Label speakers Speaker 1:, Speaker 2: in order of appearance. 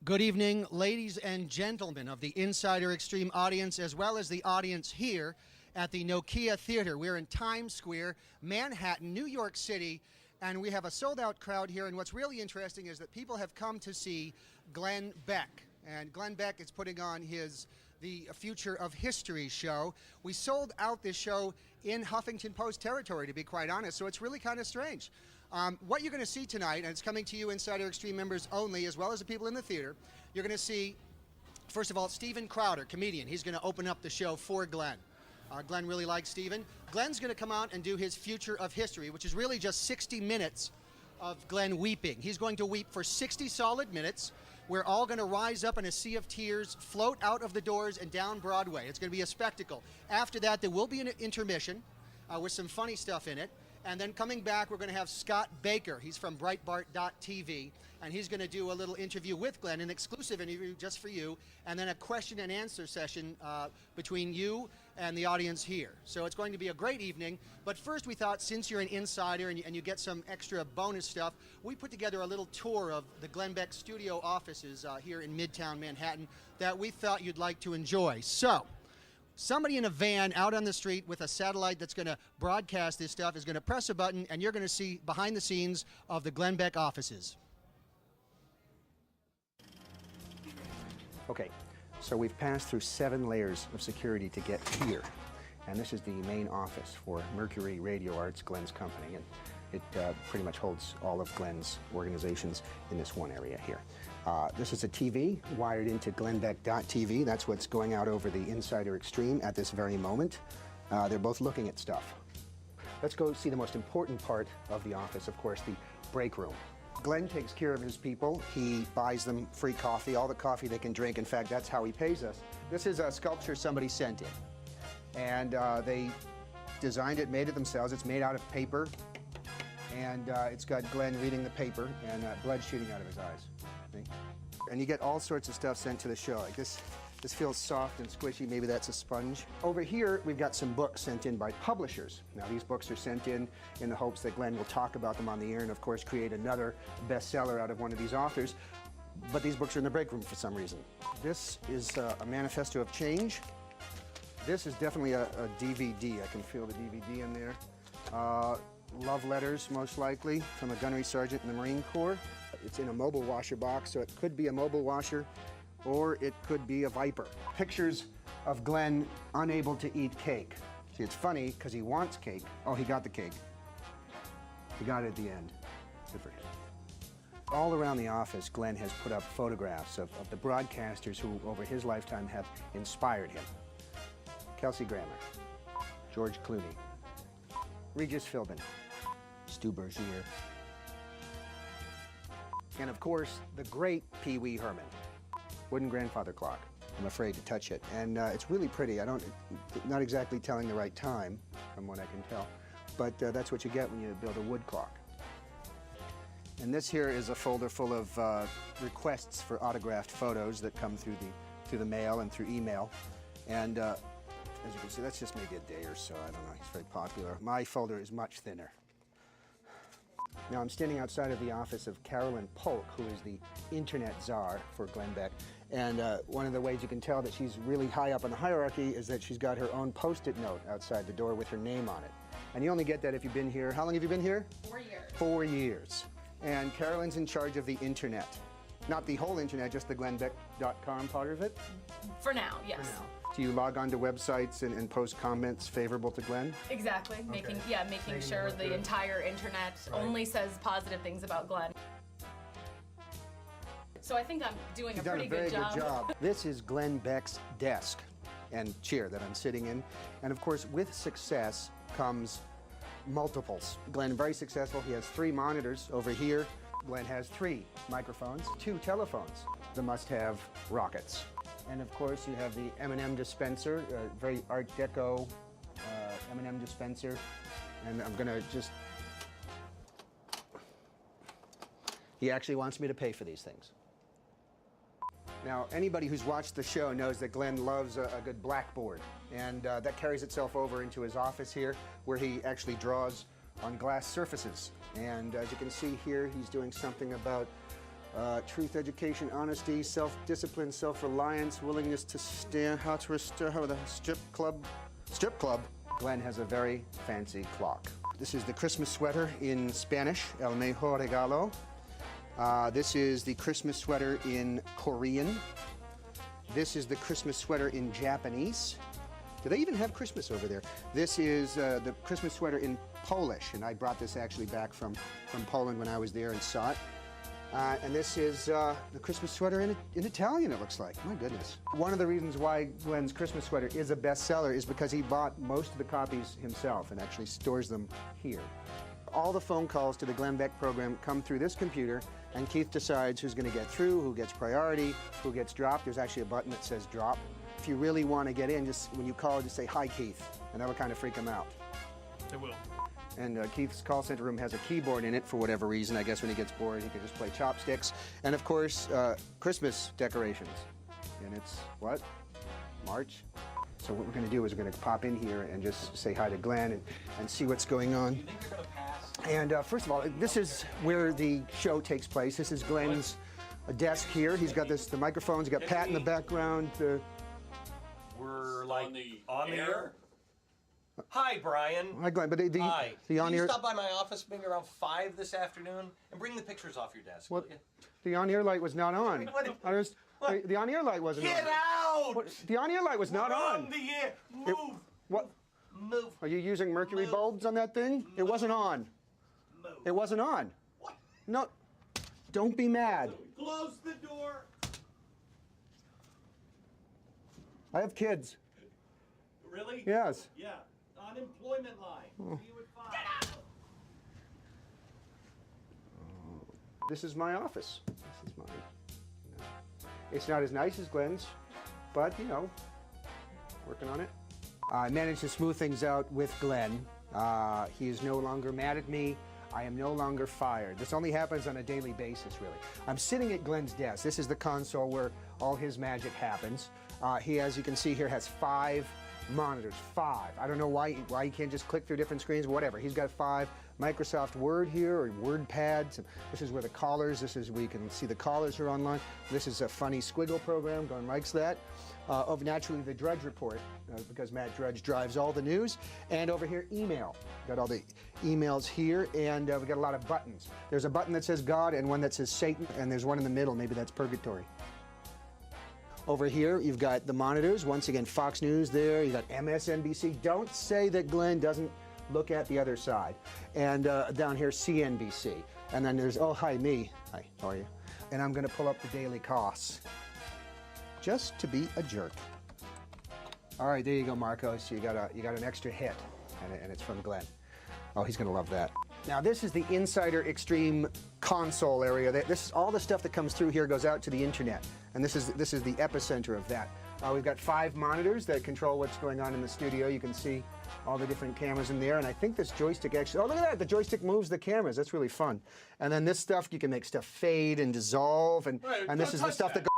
Speaker 1: Good evening, ladies and gentlemen of the Insider Extreme audience, as well as the audience here at the Nokia Theater. We're in Times Square, Manhattan, New York City, and we have a sold-out crowd here. And what's really interesting is that people have come to see Glenn Beck. And Glenn Beck is putting on the Future of History show. We sold out this show in Huffington Post territory, to be quite honest, so it's really kind of strange. What you're going to see tonight, and it's coming to you Insider Extreme members only, as well as the people in the theater, you're going to see, first of all, Steven Crowder, comedian. He's going to open up the show for Glenn. Glenn really likes Steven. Glenn's going to come out and do his Future of History, which is really just 60 minutes of Glenn weeping. He's going to weep for 60 solid minutes. We're all going to rise up in a sea of tears, float out of the doors and down Broadway. It's going to be a spectacle. After that, there will be an intermission with some funny stuff in it. And then coming back, we're going to have Scott Baker. He's from Breitbart.tv, and he's going to do a little interview with Glenn, an exclusive interview just for you, and then a question and answer session between you and the audience here. So it's going to be a great evening. But first, we thought, since you're an insider and you get some extra bonus stuff, we put together a little tour of the Glenn Beck studio offices here in Midtown Manhattan that we thought you'd like to enjoy. So somebody in a van out on the street with a satellite that's going to broadcast this stuff is going to press a button, and you're going to see behind the scenes of the Glenn Beck offices.
Speaker 2: Okay, so we've passed through 7 layers of security to get here. And this is the main office for Mercury Radio Arts, Glenn's company. And it pretty much holds all of Glenn's organizations in this one area here. This is a TV wired into glennbeck.tv. That's what's going out over the Insider Extreme at this very moment. They're both looking at stuff. Let's go see the most important part of the office, of course, the break room. Glenn takes care of his people. He buys them free coffee, all the coffee they can drink. In fact, that's how he pays us. This is a sculpture somebody sent in. And they designed it, made it themselves. It's made out of paper. And it's got Glenn reading the paper and blood shooting out of his eyes. See? And you get all sorts of stuff sent to the show. Like this feels soft and squishy. Maybe that's a sponge. Over here, we've got some books sent in by publishers. Now, these books are sent in the hopes that Glenn will talk about them on the air and, of course, create another bestseller out of one of these authors. But these books are in the break room for some reason. This is a manifesto of change. This is definitely a DVD. I can feel the DVD in there. Love letters, most likely, from a gunnery sergeant in the Marine Corps. It's in a mobile washer box, so it could be a mobile washer, or it could be a Viper. Pictures of Glenn unable to eat cake. See, it's funny, because he wants cake. Oh, he got the cake. He got it at the end. Good for him. All around the office, Glenn has put up photographs of the broadcasters who, over his lifetime, have inspired him. Kelsey Grammer, George Clooney, Regis Philbin, Stu Bergier, and of course, the great Pee Wee Herman. Wooden grandfather clock. I'm afraid to touch it. And it's really pretty. Not exactly telling the right time, from what I can tell, but that's what you get when you build a wood clock. And this here is a folder full of requests for autographed photos that come through the mail and through email. And as you can see, that's just maybe a day or so. I don't know. He's very popular. My folder is much thinner. Now, I'm standing outside of the office of Carolyn Polk, who is the internet czar for Glenn Beck. And one of the ways you can tell that she's really high up in the hierarchy is that she's got her own Post-it note outside the door with her name on it. And you only get that if you've been here. How long have you been here?
Speaker 3: 4 years.
Speaker 2: 4 years. And Carolyn's in charge of the internet. Not the whole internet, just the glennbeck.com part of it?
Speaker 3: For now, yes.
Speaker 2: For now. Do you log on to websites and post comments favorable to Glenn?
Speaker 3: Exactly. Making sure the entire internet only says positive things about Glenn. So I think I'm doing a pretty good job.
Speaker 2: You've done a very good job. This is Glenn Beck's desk and chair that I'm sitting in. And of course, with success comes multiples. Glenn, very successful. He has 3 monitors over here. Glenn has 3 microphones, 2 telephones, the must-have rockets. And of course, you have the M&M dispenser, a very Art Deco M&M dispenser. And I'm gonna just... He actually wants me to pay for these things. Now, anybody who's watched the show knows that Glenn loves a good blackboard. And that carries itself over into his office here, where he actually draws on glass surfaces. And as you can see here, he's doing something about Truth, education, honesty, self-discipline, self-reliance, willingness to stand, how to restore the strip club. Glenn has a very fancy clock. This is the Christmas sweater in Spanish, El Mejor Regalo. This is the Christmas sweater in Korean. This is the Christmas sweater in Japanese. Do they even have Christmas over there? This is the Christmas sweater in Polish, and I brought this actually back from Poland when I was there and saw it. And this is the Christmas sweater in Italian, it looks like. My goodness. One of the reasons why Glenn's Christmas sweater is a bestseller is because he bought most of the copies himself and actually stores them here. All the phone calls to the Glenn Beck program come through this computer, and Keith decides who's going to get through, who gets priority, who gets dropped. There's actually a button that says drop. If you really want to get in, just when you call, just say, "Hi, Keith," and that'll kind of freak him out.
Speaker 4: It will.
Speaker 2: And Keith's call center room has a keyboard in it for whatever reason. I guess when he gets bored, he can just play chopsticks. And of course, Christmas decorations. And it's, what? March? So what we're going to do is we're going to pop in here and just say hi to Glenn and see what's going on.
Speaker 4: You think you're going to pass?
Speaker 2: And first of all, this is where the show takes place. This is Glenn's desk here. He's got the microphones. He's got Pat in the background.
Speaker 4: We're like on the air. Hi, Brian.
Speaker 2: Hi, Glenn. But
Speaker 4: Hi.
Speaker 2: the on
Speaker 4: Can you
Speaker 2: air.
Speaker 4: stop by my office maybe around 5 this afternoon and bring the pictures off your desk?
Speaker 2: What?
Speaker 4: Will you?
Speaker 2: The on air light was not on.
Speaker 4: What?
Speaker 2: The on air light wasn't
Speaker 4: Get
Speaker 2: on.
Speaker 4: out!
Speaker 2: What? The on air light was not
Speaker 4: We're
Speaker 2: on.
Speaker 4: the air. Move.
Speaker 2: What?
Speaker 4: Move.
Speaker 2: Are you using mercury
Speaker 4: Move.
Speaker 2: bulbs on that thing? It wasn't on.
Speaker 4: Move.
Speaker 2: It wasn't on.
Speaker 4: What?
Speaker 2: No. Don't be mad.
Speaker 4: Close the door.
Speaker 2: I have kids.
Speaker 4: Really?
Speaker 2: Yes.
Speaker 4: Yeah. Unemployment line. See you at 5. Get out!
Speaker 2: This is my office. This is mine. No. It's not as nice as Glenn's, but you know, working on it. I managed to smooth things out with Glenn. He is no longer mad at me. I am no longer fired. This only happens on a daily basis, really. I'm sitting at Glenn's desk. This is the console where all his magic happens. He, as you can see here, has 5 monitors. 5. I don't know why he can't just click through different screens, whatever. He's got 5 Microsoft Word here, or Word pads. This is where the callers, this is where you can see the callers are online. This is a funny squiggle program. Glenn likes that. Naturally, the Drudge Report, because Matt Drudge drives all the news. And over here, email. Got all the emails here, and we got a lot of buttons. There's a button that says God and one that says Satan, and there's one in the middle. Maybe that's purgatory. Over here, you've got the monitors. Once again, Fox News there. You got MSNBC. Don't say that Glenn doesn't look at the other side. And down here, CNBC. And then there's, oh, hi, me. Hi, how are you? And I'm going to pull up the daily costs. Just to be a jerk. All right, there you go, Marco. So you got an extra hit, and it's from Glenn. Oh, he's going to love that. Now, this is the Insider Extreme console area. This is all the stuff that comes through here goes out to the internet, and this is the epicenter of that. We've got 5 monitors that control what's going on in the studio. You can see all the different cameras in there, and I think this joystick actually, oh, look at that, the joystick moves the cameras. That's really fun. And then this stuff, you can make stuff fade and dissolve, and this is the stuff that goes